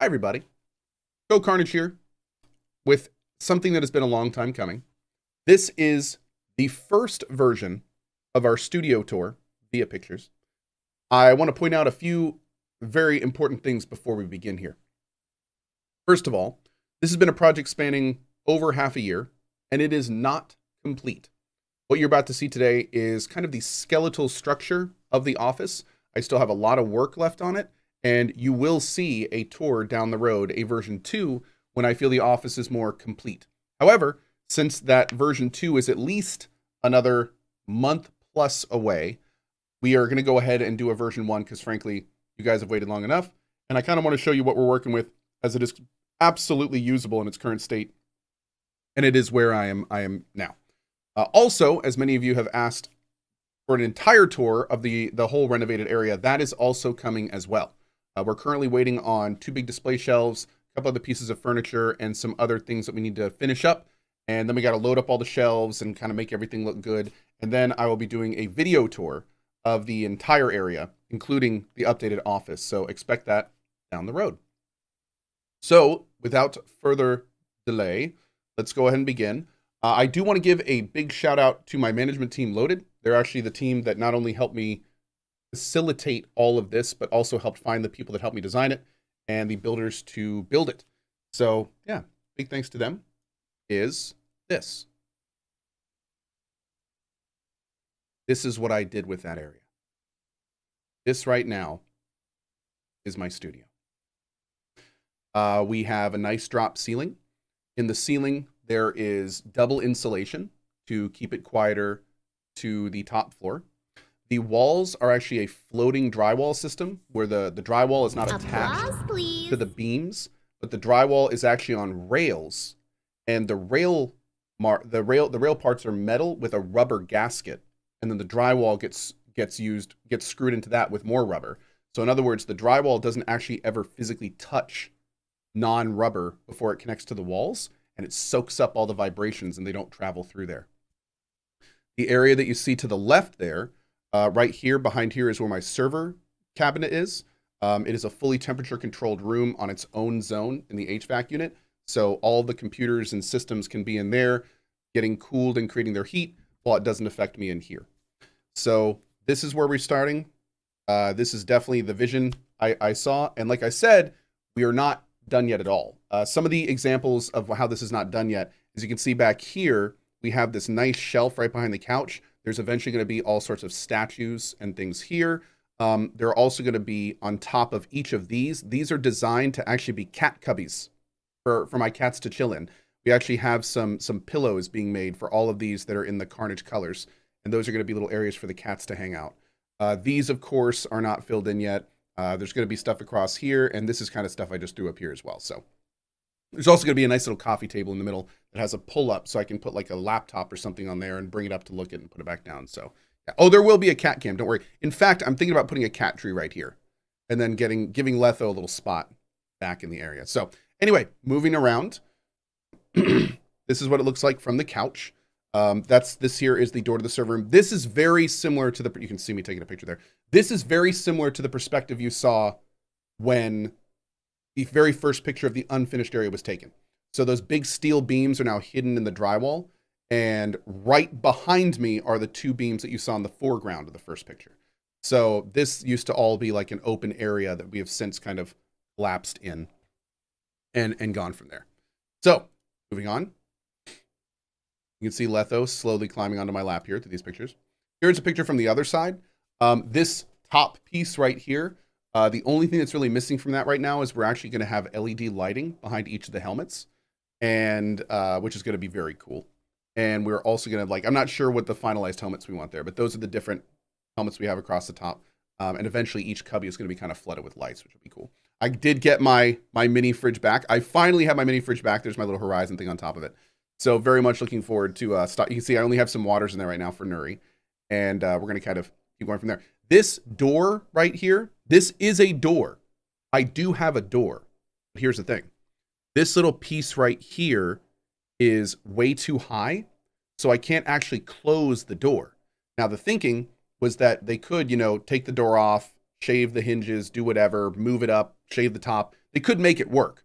Hi, everybody. CohhCarnage here with something that has been a long time coming. This is the first version of our studio tour via pictures. I want to point out a few very important things before we begin here. First of all, this has been a project spanning over half a year, and it is not complete. What you're about to see today is kind of the skeletal structure of the office. I still have a lot of work left on it, and you will see a tour down the road, a version 2, when I feel the office is more complete. However, since that version 2 is at least another month plus away, we are going to go ahead and do a version 1 because frankly, you guys have waited long enough. And I kind of want to show you what we're working with, as it is absolutely usable in its current state. And it is where I am now. Also, as many of you have asked for an entire tour of the whole renovated area, that is also coming as well. We're currently waiting on 2 big display shelves, a couple other pieces of furniture, and some other things that we need to finish up. And then we got to load up all the shelves and kind of make everything look good. And then I will be doing a video tour of the entire area, including the updated office. So expect that down the road. So without further delay, let's go ahead and begin. I do want to give a big shout out to my management team, Loaded. They're actually the team that not only helped me facilitate all of this, but also helped find the people that helped me design it and the builders to build it. So yeah, big thanks to them. Is this. This is what I did with that area. This right now is my studio. We have a nice drop ceiling. In the ceiling, there is double insulation to keep it quieter to the top floor. The walls are actually a floating drywall system where the drywall is not attached to the beams, but the drywall is actually on rails, and the rail parts are metal with a rubber gasket, and then the drywall gets screwed into that with more rubber. So in other words, the drywall doesn't actually ever physically touch non-rubber before it connects to the walls, and it soaks up all the vibrations and they don't travel through there. The area that you see to the left there, right here, behind here is where my server cabinet is. It is a fully temperature controlled room on its own zone in the HVAC unit. So all the computers and systems can be in there, getting cooled and creating their heat while it doesn't affect me in here. So this is where we're starting. This is definitely the vision I saw. And like I said, we are not done yet at all. Some of the examples of how this is not done yet, as you can see back here, we have this nice shelf right behind the couch. There's eventually going to be all sorts of statues and things here. There are also going to be on top of each of these. These are designed to actually be cat cubbies for my cats to chill in. We actually have some pillows being made for all of these that are in the Carnage colors. And those are going to be little areas for the cats to hang out. These, of course, are not filled in yet. There's going to be stuff across here. And this is kind of stuff I just threw up here as well. So there's also going to be a nice little coffee table in the middle that has a pull-up so I can put like a laptop or something on there and bring it up to look at and put it back down. So, yeah. Oh, there will be a cat cam. Don't worry. In fact, I'm thinking about putting a cat tree right here and then giving Letho a little spot back in the area. So anyway, moving around, this is what it looks like from the couch. This here is the door to the server room. This is very similar to you can see me taking a picture there. This is very similar to the perspective you saw when the very first picture of the unfinished area was taken. So those big steel beams are now hidden in the drywall. And right behind me are the 2 beams that you saw in the foreground of the first picture. So this used to all be like an open area that we have since kind of collapsed in and gone from there. So moving on. You can see Letho slowly climbing onto my lap here through these pictures. Here's a picture from the other side. This top piece right here, the only thing that's really missing from that right now is we're actually going to have LED lighting behind each of the helmets, and which is going to be very cool. And we're also going to, I'm not sure what the finalized helmets we want there, but those are the different helmets we have across the top. And eventually each cubby is going to be kind of flooded with lights, which will be cool. I did get my mini fridge back. I finally have my mini fridge back. There's my little Horizon thing on top of it. So very much looking forward to stop. You can see I only have some waters in there right now for Nuri. And we're going to kind of keep going from there. This door right here, this is a door. I do have a door. But here's the thing. This little piece right here is way too high, so I can't actually close the door. Now, the thinking was that they could, take the door off, shave the hinges, do whatever, move it up, shave the top. They could make it work.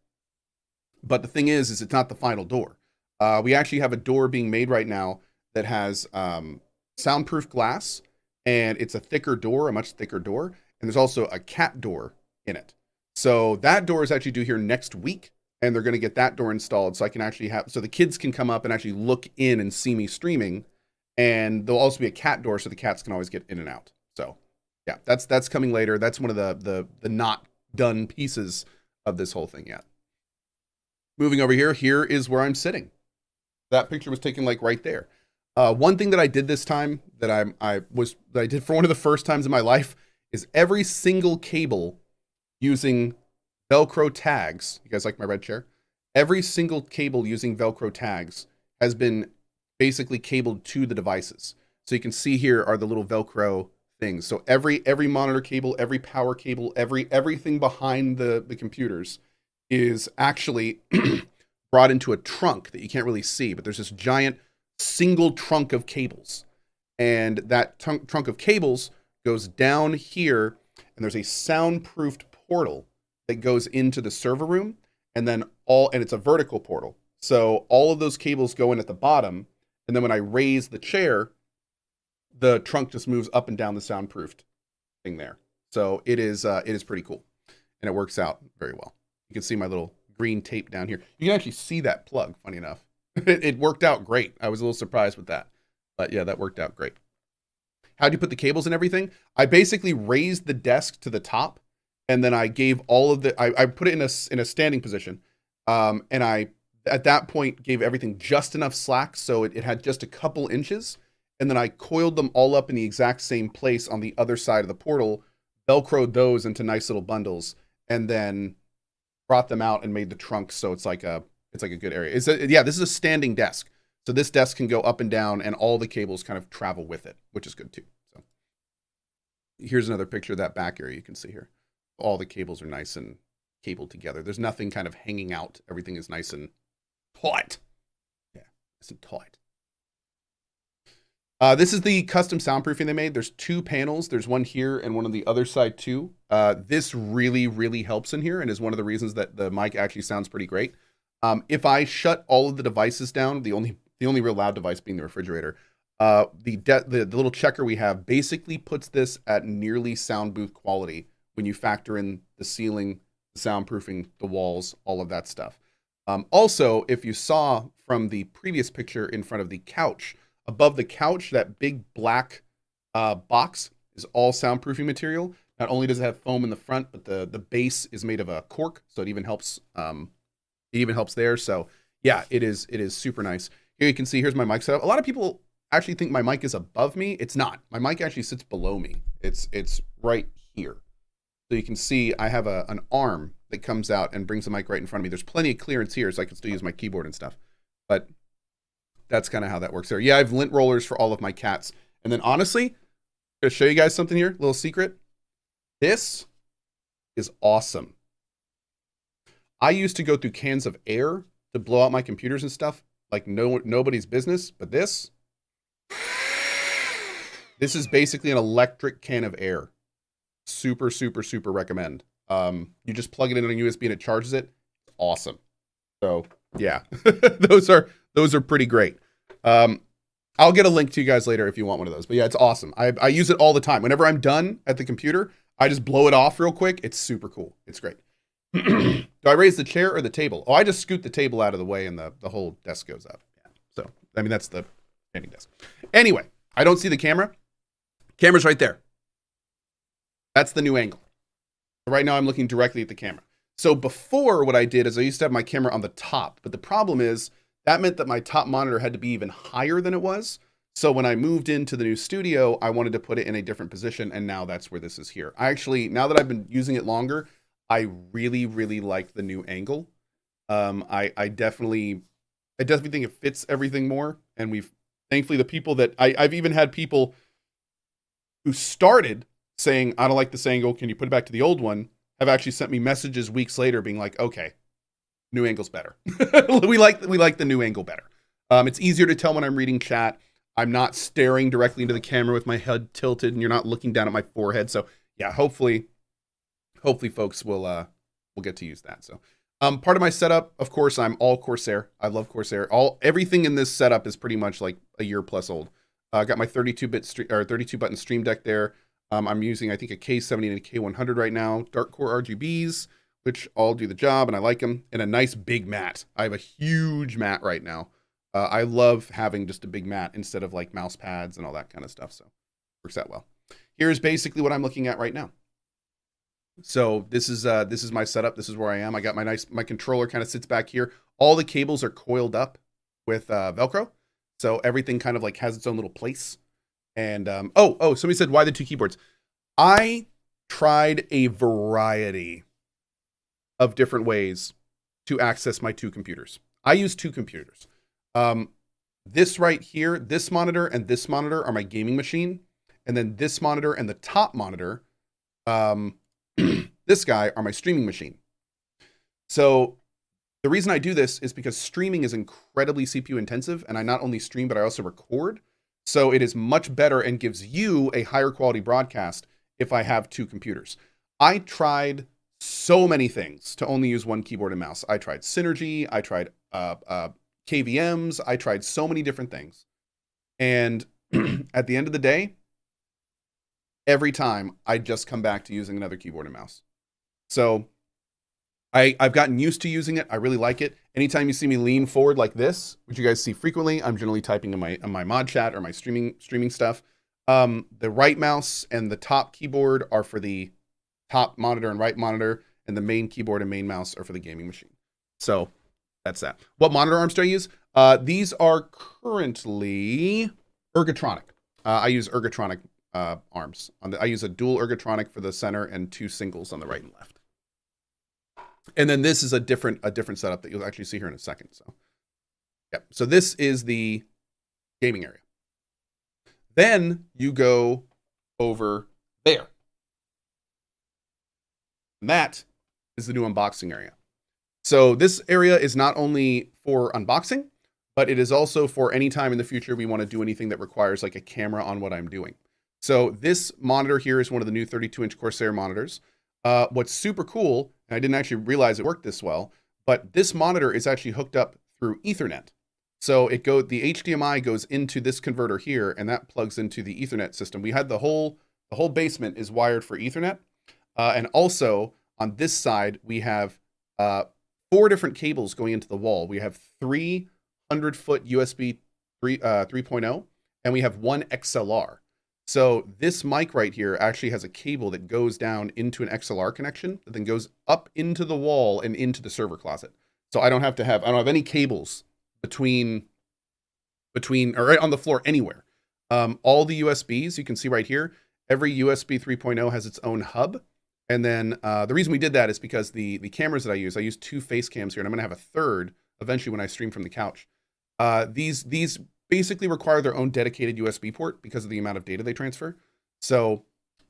But the thing is it's not the final door. We actually have a door being made right now that has soundproof glass, and it's a thicker door, a much thicker door. And there's also a cat door in it. So that door is actually due here next week, and they're going to get that door installed so I can actually have, so the kids can come up and actually look in and see me streaming. And there'll also be a cat door so the cats can always get in and out. So yeah, that's coming later. That's one of the not done pieces of this whole thing yet. Moving over here is where I'm sitting. That picture was taken like right there. One thing that I did this time that I did for one of the first times in my life is every single cable using Velcro tags. You guys like my red chair? Every single cable using Velcro tags has been basically cabled to the devices. So you can see here are the little Velcro things. So every monitor cable, every power cable, everything behind the computers is actually brought into a trunk that you can't really see, but there's this giant single trunk of cables. And that trunk of cables goes down here, and there's a soundproofed portal that goes into the server room, and then and it's a vertical portal. So all of those cables go in at the bottom, and then when I raise the chair, the trunk just moves up and down the soundproofed thing there. So it is pretty cool, and it works out very well. You can see my little green tape down here. You can actually see that plug, funny enough. It worked out great. I was a little surprised with that. But yeah, that worked out great. How'd you put the cables and everything? I basically raised the desk to the top, and then I gave all of I put it in a standing position. And I, at that point, gave everything just enough slack so it had just a couple inches. And then I coiled them all up in the exact same place on the other side of the portal, Velcroed those into nice little bundles, and then brought them out and made the trunk so it's like a good area. Yeah, this is a standing desk. So this desk can go up and down, and all the cables kind of travel with it, which is good too. So here's another picture of that back area you can see here. All the cables are nice and cabled together. There's nothing kind of hanging out. Everything is nice and taut. Yeah, nice and taut. This is the custom soundproofing they made. There's two panels. There's one here and one on the other side too. This really, really helps in here and is one of the reasons that the mic actually sounds pretty great. If I shut all of the devices down, the only real loud device being the refrigerator, the little checker we have basically puts this at nearly sound booth quality when you factor in the ceiling, the soundproofing, the walls, all of that stuff. Also, if you saw from the previous picture in front of the couch, above the couch, that big black box is all soundproofing material. Not only does it have foam in the front, but the base is made of a cork, so it even helps. It even helps there. So yeah, it is super nice. Here you can see, here's my mic setup. A lot of people actually think my mic is above me. It's not. My mic actually sits below me. It's right here. So you can see I have an arm that comes out and brings the mic right in front of me. There's plenty of clearance here, so I can still use my keyboard and stuff. But that's kind of how that works there. Yeah, I have lint rollers for all of my cats. And then honestly, I'm going to show you guys something here, little secret. This is awesome. I used to go through cans of air to blow out my computers and stuff, like nobody's business, but this is basically an electric can of air. Super, super, super recommend. You just plug it in on a USB and it charges it. Awesome. So yeah, those are pretty great. I'll get a link to you guys later if you want one of those, but yeah, it's awesome. I use it all the time. Whenever I'm done at the computer, I just blow it off real quick. It's super cool. It's great. Do I raise the chair or the table? Oh, I just scoot the table out of the way and the whole desk goes up. Yeah. So, I mean, that's the standing desk. Anyway, I don't see the camera. Camera's right there. That's the new angle. Right now I'm looking directly at the camera. So before, what I did is I used to have my camera on the top, but the problem is that meant that my top monitor had to be even higher than it was. So when I moved into the new studio, I wanted to put it in a different position, and now that's where this is here. I actually, now that I've been using it longer, I really, really like the new angle. I definitely think it fits everything more. And thankfully the people that I've even had people who started saying, I don't like this angle, can you put it back to the old one, have actually sent me messages weeks later being like, okay, new angle's better. we like the new angle better. It's easier to tell when I'm reading chat. I'm not staring directly into the camera with my head tilted and you're not looking down at my forehead. So yeah, hopefully folks will we'll get to use that. So part of my setup, of course, I'm all Corsair. I love Corsair. Everything in this setup is pretty much like a year plus old. I got my 32 button Stream Deck there. I'm using, I think, a K70 and a K100 right now. Dark Core RGBs, which all do the job, and I like them. And a nice big mat. I have a huge mat right now. I love having just a big mat instead of like mouse pads and all that kind of stuff. So works out well. Here's basically what I'm looking at right now. So this is my setup. This is where I am. I got my controller kind of sits back here. All the cables are coiled up with Velcro. So everything kind of like has its own little place. And somebody said, why the two keyboards? I tried a variety of different ways to access my two computers. I use two computers. This right here, this monitor and this monitor are my gaming machine. And then this monitor and the top monitor, this guy, are my streaming machine. So the reason I do this is because streaming is incredibly CPU intensive, and I not only stream, but I also record. So it is much better and gives you a higher quality broadcast if I have two computers. I tried so many things to only use one keyboard and mouse. I tried Synergy, I tried KVMs, I tried so many different things. And at the end of the day, every time I just come back to using another keyboard and mouse. So I've gotten used to using it. I really like it. Anytime you see me lean forward like this, which you guys see frequently, I'm generally typing in my mod chat or my streaming stuff. The right mouse and the top keyboard are for the top monitor and right monitor, and the main keyboard and main mouse are for the gaming machine. So that's that. What monitor arms do I use? These are currently Ergotronic. I use Ergotronic arms. I use a dual Ergotronic for the center and two singles on the right and left. And then this is a different setup that you'll actually see here in a second. So, yeah. So this is the gaming area. Then you go over there. And that is the new unboxing area. So this area is not only for unboxing, but it is also for any time in the future we want to do anything that requires like a camera on what I'm doing. So this monitor here is one of the new 32-inch Corsair monitors. What's super cool, and I didn't actually realize it worked this well, but this monitor is actually hooked up through Ethernet. So the HDMI goes into this converter here, and that plugs into the Ethernet system. We had the whole basement is wired for Ethernet. And also on this side, we have 4 different cables going into the wall. We have 3 100-foot USB 3.0, and we have 1 XLR. So this mic right here actually has a cable that goes down into an XLR connection that then goes up into the wall and into the server closet. So I don't have any cables between or right on the floor anywhere. All the USBs you can see right here, every USB 3.0 has its own hub. And then the reason we did that is because the cameras that I use 2 face cams here, and I'm gonna have a third eventually when I stream from the couch. These basically require their own dedicated USB port because of the amount of data they transfer. So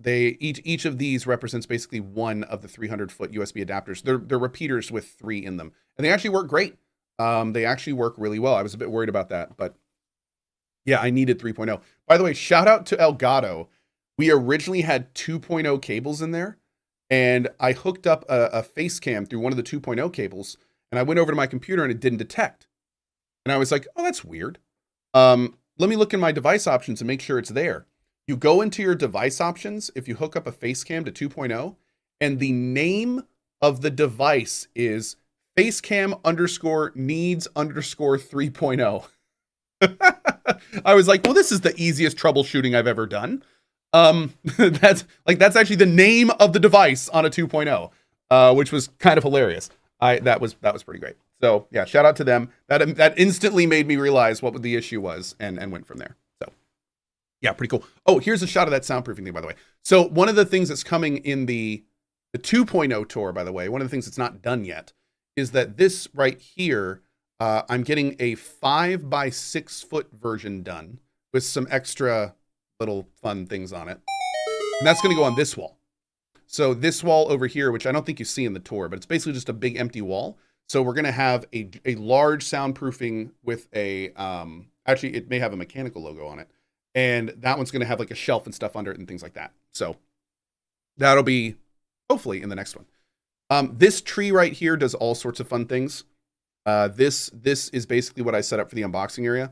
each of these represents basically one of the 300-foot USB adapters. They're repeaters with 3 in them, and they actually work great. They actually work really well. I was a bit worried about that, but yeah, I needed 3.0. By the way, shout out to Elgato. We originally had 2.0 cables in there, and I hooked up a face cam through one of the 2.0 cables, and I went over to my computer and it didn't detect. And I was like, oh, that's weird. Let me look in my device options and make sure it's there. You go into your device options if you hook up a face cam to 2.0, and the name of the device is facecam_needs_3.0. I was like, well, this is the easiest troubleshooting I've ever done. That's actually the name of the device on a 2.0, which was kind of hilarious. That was pretty great. So yeah, shout out to them. That instantly made me realize what the issue was and went from there. So yeah, pretty cool. Oh, here's a shot of that soundproofing thing, by the way. So one of the things that's coming in the 2.0 tour, by the way, one of the things that's not done yet is that this right here, I'm getting a 5x6 foot version done with some extra little fun things on it. And that's going to go on this wall. So this wall over here, which I don't think you see in the tour, but it's basically just a big empty wall. So we're going to have a large soundproofing with a, actually it may have a mechanical logo on it. And that one's going to have like a shelf and stuff under it and things like that. So that'll be hopefully in the next one. This tree right here does all sorts of fun things. This is basically what I set up for the unboxing area.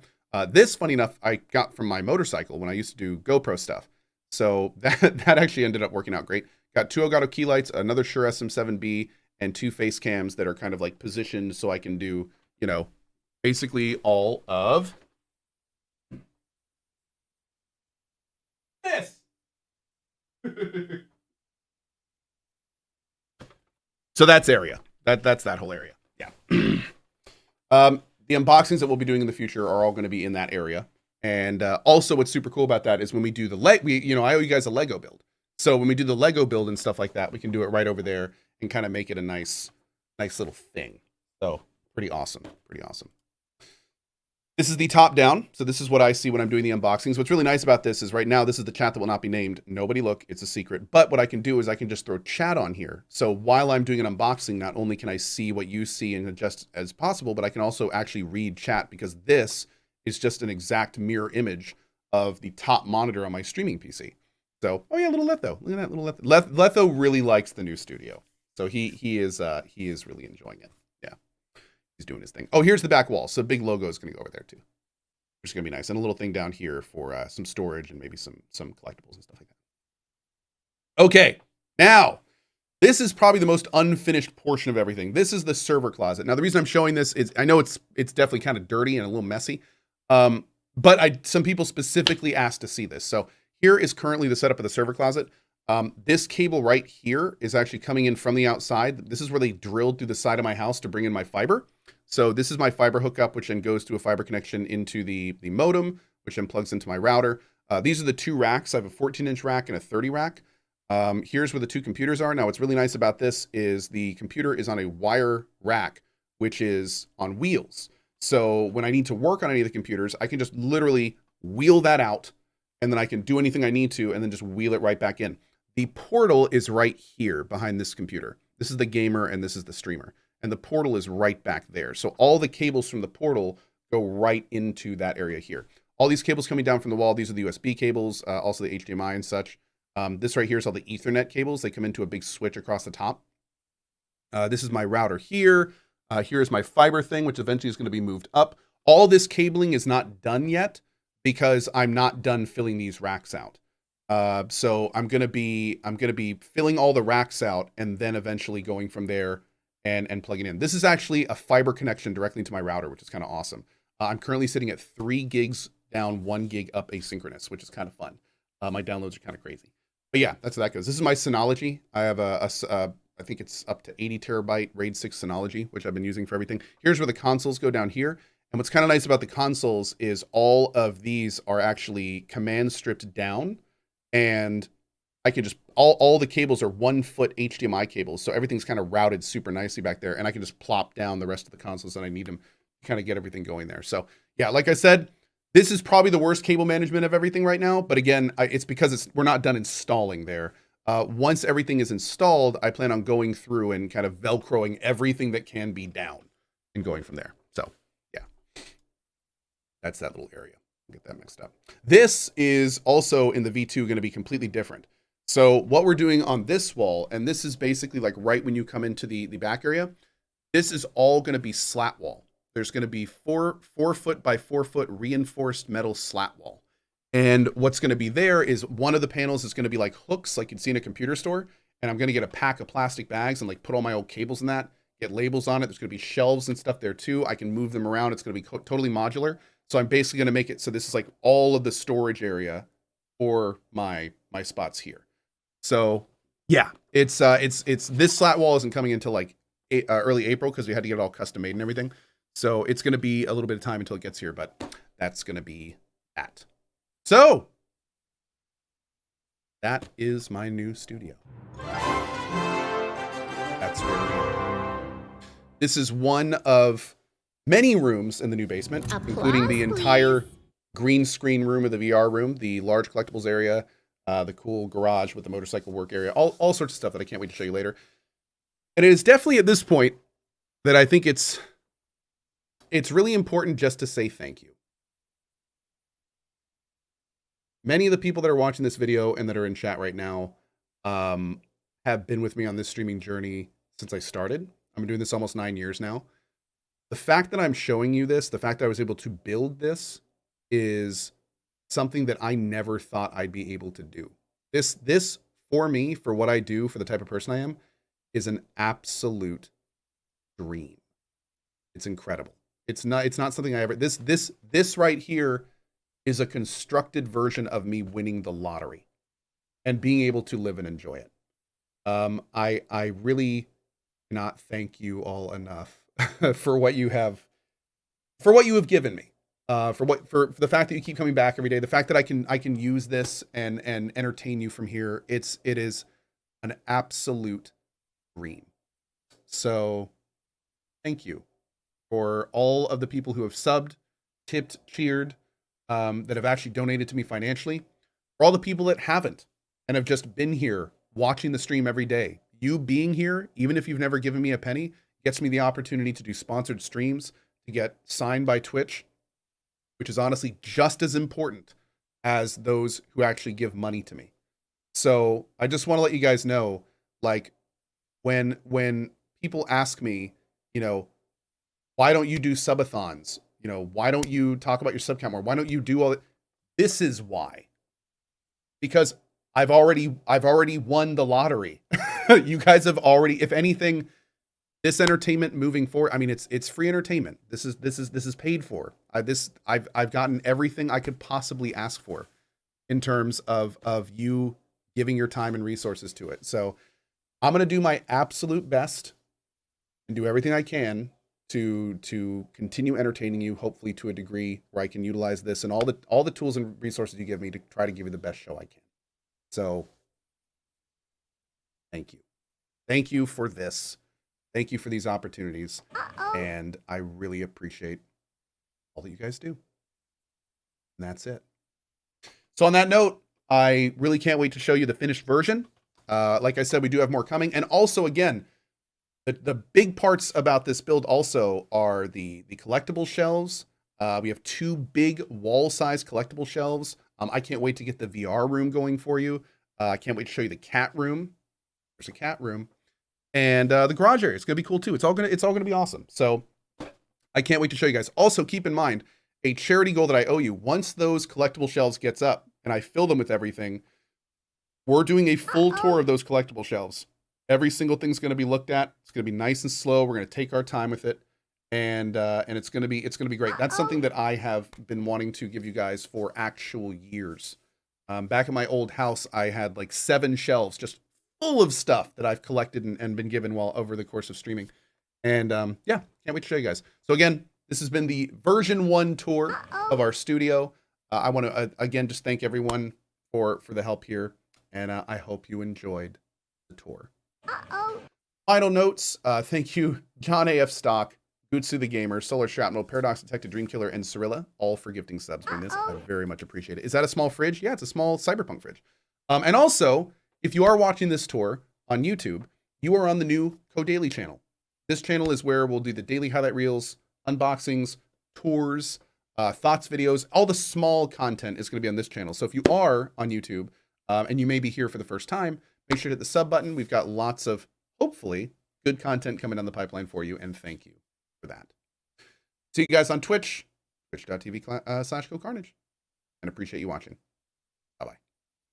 This, funny enough, I got from my motorcycle when I used to do GoPro stuff. So that actually ended up working out great. Got 2 Elgato key lights, another Shure SM7B, and 2 face cams that are kind of like positioned so I can do, you know, basically all of this. So that's area. That's that whole area. Yeah. The unboxings that we'll be doing in the future are all going to be in that area. And also, what's super cool about that is when we do the I owe you guys a Lego build. So when we do the Lego build and stuff like that, we can do it right over there and kind of make it a nice little thing. So pretty awesome. Pretty awesome. This is the top down. So this is what I see when I'm doing the unboxings. What's really nice about this is right now, this is the chat that will not be named. Nobody look, it's a secret. But what I can do is I can just throw chat on here. So while I'm doing an unboxing, not only can I see what you see and adjust as possible, but I can also actually read chat because this is just an exact mirror image of the top monitor on my streaming PC. So, oh yeah, little Letho. Look at that little Letho. Letho really likes the new studio. So he is really enjoying it. Yeah. He's doing his thing. Oh, here's the back wall. So big logo is going to go over there too. Which is going to be nice. And a little thing down here for some storage and maybe some collectibles and stuff like that. Okay. Now, this is probably the most unfinished portion of everything. This is the server closet. Now, the reason I'm showing this is I know it's definitely kind of dirty and a little messy. But some people specifically asked to see this. So here is currently the setup of the server closet. This cable right here is actually coming in from the outside. This is where they drilled through the side of my house to bring in my fiber. So this is my fiber hookup, which then goes to a fiber connection into the modem, which then plugs into my router. These are the 2 racks. I have a 14-inch rack and a 30 rack. Here's where the 2 computers are. Now, what's really nice about this is the computer is on a wire rack, which is on wheels. So when I need to work on any of the computers, I can just literally wheel that out, and then I can do anything I need to, and then just wheel it right back in. The portal is right here behind this computer. This is the gamer, and this is the streamer. And the portal is right back there. So all the cables from the portal go right into that area here. All these cables coming down from the wall, these are the USB cables, also the HDMI and such. This right here is all the Ethernet cables. They come into a big switch across the top. This is my router here. Here's my fiber thing, which eventually is going to be moved up. All this cabling is not done yet because I'm not done filling these racks out. So I'm going to be filling all the racks out and then eventually going from there and plugging in. This is actually a fiber connection directly to my router, which is kind of awesome. I'm currently sitting at 3 gigs down, 1 gig up asynchronous, which is kind of fun. My downloads are kind of crazy. But yeah, that's how that goes. This is my Synology. I have I think it's up to 80 terabyte RAID 6 Synology, which I've been using for everything. Here's where the consoles go down here. And what's kind of nice about the consoles is all of these are actually command stripped down, and I can just, all the cables are 1-foot HDMI cables. So everything's kind of routed super nicely back there, and I can just plop down the rest of the consoles that I need them to kind of get everything going there. So yeah, like I said, this is probably the worst cable management of everything right now. But again, it's because we're not done installing there. Once everything is installed, I plan on going through and kind of Velcroing everything that can be down and going from there. So yeah, that's that little area. Get that mixed up. This is also in the V2 going to be completely different. So what we're doing on this wall, and this is basically like right when you come into the back area, this is all going to be slat wall. There's going to be 4 foot by 4 foot reinforced metal slat wall. And what's going to be there is one of the panels is going to be like hooks, like you'd see in a computer store. And I'm going to get a pack of plastic bags and like put all my old cables in that, get labels on it. There's going to be shelves and stuff there too. I can move them around. It's going to be totally modular. So I'm basically going to make it so this is like all of the storage area for my spots here. So yeah, it's this slat wall isn't coming until like early April because we had to get it all custom made and everything. So it's going to be a little bit of time until it gets here, but that's going to be that. So that is my new studio. That's where we are. This is one of many rooms in the new basement, including the entire green screen room of the VR room, the large collectibles area, the cool garage with the motorcycle work area, all sorts of stuff that I can't wait to show you later. And it is definitely at this point that I think it's really important just to say thank you. Many of the people that are watching this video and that are in chat right now have been with me on this streaming journey since I started. I'm doing this almost 9 years now. The fact that I'm showing you this, the fact that I was able to build this is something that I never thought I'd be able to do. This for me, for what I do, for the type of person I am, is an absolute dream. It's incredible. It's not something I ever this right here is a constructed version of me winning the lottery and being able to live and enjoy it. I really cannot thank you all enough for what you have given me. For the fact that you keep coming back every day, the fact that I can use this and entertain you from here. It is an absolute dream. So thank you for all of the people who have subbed, tipped, cheered, that have actually donated to me financially, for all the people that haven't and have just been here watching the stream every day. You being here, even if you've never given me a penny, gets me the opportunity to do sponsored streams, to get signed by Twitch, which is honestly just as important as those who actually give money to me. So I just want to let you guys know, like, when people ask me, you know, why don't you do subathons? You know, why don't you talk about your sub count more? Why don't you do all that? This is why. Because I've already won the lottery. You guys have already, if anything, this entertainment moving forward, I mean, it's free entertainment. This is paid for. I've gotten everything I could possibly ask for in terms of you giving your time and resources to it. So I'm going to do my absolute best and do everything I can to continue entertaining you, hopefully to a degree where I can utilize this and all the tools and resources you give me to try to give you the best show I can. So thank you. Thank you for this. Thank you for these opportunities. And I really appreciate all that you guys do. And that's it. So on that note, I really can't wait to show you the finished version. Like I said, we do have more coming. And also, again, the big parts about this build also are the collectible shelves. We have 2 big wall-size collectible shelves. I can't wait to get the VR room going for you. I can't wait to show you the cat room. There's a cat room. And the garage area is going to be cool too. It's all going to be awesome. So I can't wait to show you guys. Also, keep in mind, a charity goal that I owe you. Once those collectible shelves gets up and I fill them with everything, we're doing a full tour of those collectible shelves. Every single thing's going to be looked at. It's going to be nice and slow. We're going to take our time with it, and it's going to be great. That's something that I have been wanting to give you guys for actual years. Back in my old house, I had like 7 shelves just full of stuff that I've collected and been given while over the course of streaming. And yeah, can't wait to show you guys. So again, this has been the version 1 tour of our studio. I want to again just thank everyone for the help here, and I hope you enjoyed the tour. Final notes. Thank you, John AF Stock, Gutsu the Gamer, Solar Shrapnel, Paradox Detective, Dreamkiller, and Cirilla, all for gifting subs during this. I very much appreciate it. Is that a small fridge? Yeah, it's a small cyberpunk fridge. And also, if you are watching this tour on YouTube, you are on the new Cohh Daily channel. This channel is where we'll do the daily highlight reels, unboxings, tours, thoughts videos. All the small content is going to be on this channel. So if you are on YouTube and you may be here for the first time, make sure to hit the sub button. We've got lots of, hopefully, good content coming down the pipeline for you, and thank you for that. See you guys on Twitch, twitch.tv/CohhCarnage, and appreciate you watching.